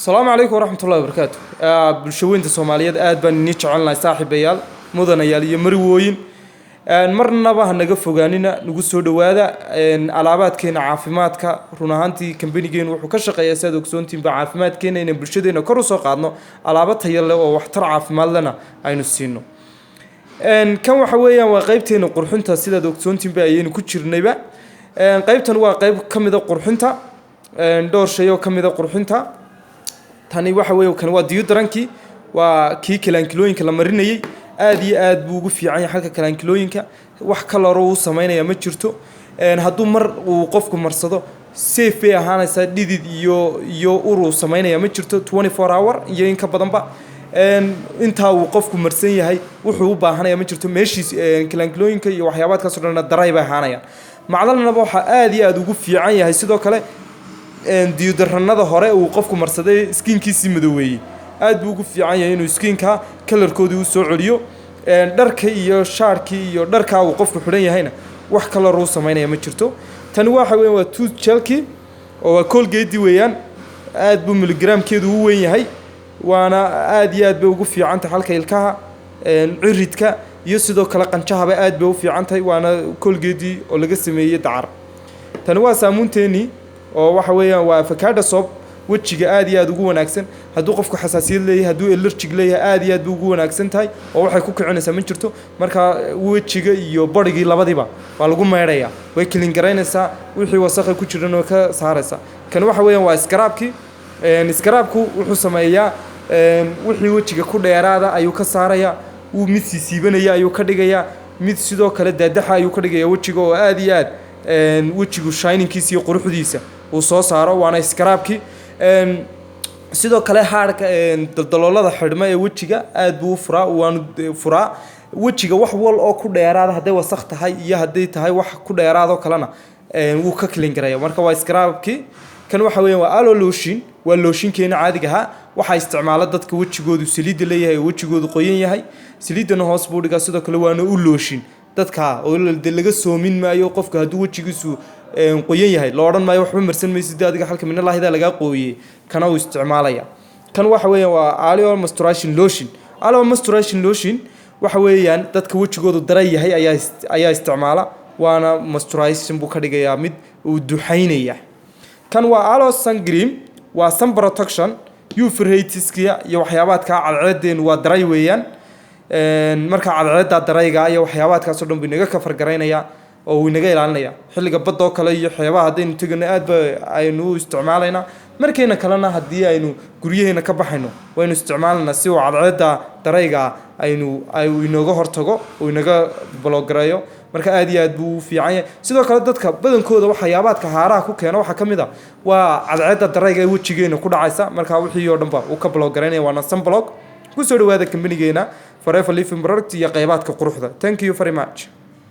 السلام عليكم ورحمة الله وبركاته. بالشوين الصوماليات بان نيجعلنا صاحب بيال مدن يالي مروين مرنا بها نقف وجانينا نقصه دوادا علامات كنا عافمات كرونهانتي كمبيني جين وحكشة قياسات وكسونتين بعافمات كنا إن برشدنا كروسا قادنا علامات هي اللي وحتر عافمال لنا عين السينو كم حويا وقيبتين قرحنتا سيدا دوكسونتين بعين كتير نبأ قيبتنا وقيب كم إذا قرحنتا دور شيء وكم إذا قرحنتا tani waxa weeye kan waa deodorant-kii waa kii kalankilooyinka la marinayay aad iyo aad buu ugu fiican yahay halka kalankilooyinka wax kala uu sameynaya ma jirto hadduu mar uu qofku marsado safe ahaanaysa dhidid iyo uru sameynaya ma jirto 24 hour iyo in ka badanba inta uu qofku marsan yahay wuxuu u baahanaya ma jirto meeshiis kalankilooyinka iyo waxyaabaadkaas oo dhan daray bay ahaanayaan macdalnaba waxa aad iyo aad ugu fiican yahay sidoo kale deodorant-nada hore uu qofku marsaday skin-kiisii madoweyay aad buu ugu fiican yahay inuu skin-ka color-koodii u soo celiyo dharka iyo shaarkii iyo dharka uu qofku xidhan yahayna wax kala ruu sameynaya ma jirto tan waxa weyn waa tooth gel-kii oo waa Colgate weeyaan aad buu milligramkeedu u weyn yahay waana aad iyo aad bay ugu fiican tahay halka ilkaha ciridka iyo sidoo kale qanjahaba aad bay u fiican tahay waana Colgate oo laga sameeyay dacar tan waa saamuunteeni oo waxa weeyaan waa avocado soap wajiga aad iyo aad ugu wanaagsan hadduu qofku xasaasiyad leeyahay hadduu allergic leeyahay aad iyo aad ugu wanaagsan tahay oo waxay ku kicinaysaa ma jirto marka wajiga iyo bodhigi labadiba waa lagu meedhaya way clean garaynaysaa wixii wasakh ku jirana ka saaraysaa kan waxa weeyaan waa scrub-kii scrub-ku wuxuu sameeyaa wixii wajiga ku dheeraada ayuu ka saaraya uu mid siibanaya ayuu ka dhigaya mid sidoo kale daadaxa ayuu ka dhigaya wajiga oo aad iyo aad wajigu shining-kiisa iyo quruxdiisa uu soo saaro waana scrub-kii sidoo kale haarka daldaloolada xidhma ee wajiga aad buu furaa wajiga wax wal oo ku dheeraada haday wasakh tahay iyo haday tahay wax ku dheeraado kalena wuu ka clean gareeyaa marka waa scrub-kii kan waxa weeyaan waa aloe lotion waa lotion-keena caadiga ah waxa isticmaala dadka wajigoodu saliid leeyahay wajigoodu qoyan yahay saliidana hoos buu dhigaa sidoo kale waana u lotion dadka oo laga soomin maayo qofka hadduu wajigiisu qoyan yahay la oran maayo waxba marsan maysid adiga halka min Allaahida laga qooyay kana uu isticmaalaya kan waxa weeyaan waa aloe moisturizing lotion waxa weeyaan dadka wajigoodu daray yahay ayaa isticmaala waana moisturizing buu ka dhigayaa mid uu duxaynaya kan waa aloe sun cream waa sun protection UV rays-kiya iyo waxyaabaadka cadceedeen waa daray weeyaan marka cadceedda darayga iyo waxyaabaadkaas oo dhan buu inaga ka fargaraynaya oo uu inaga ilaalinaya xilliga badda oo kale iyo xeebaha hadaynu tagano aad aynu isticmaalayna markayna kalena hadii aynu guryaheena ka baxayno waynu isticmaalna si uu cadceedda darayga aynu inooga hortago oo inaga blogareeyo marka aad iyo aad buu fiican yahay sidoo kale dadka badankooda waxyaabaadka haaraha ku keena waxa kamid ah waa cadceedda darayga ee wajigeena ku dhacaysa marka wixii oo dhanba uu ka blogareynaya waana sunblock ku soo dhawaada company-geena Forever Living Product iyo qaybaadka quruxda. Thank you very much.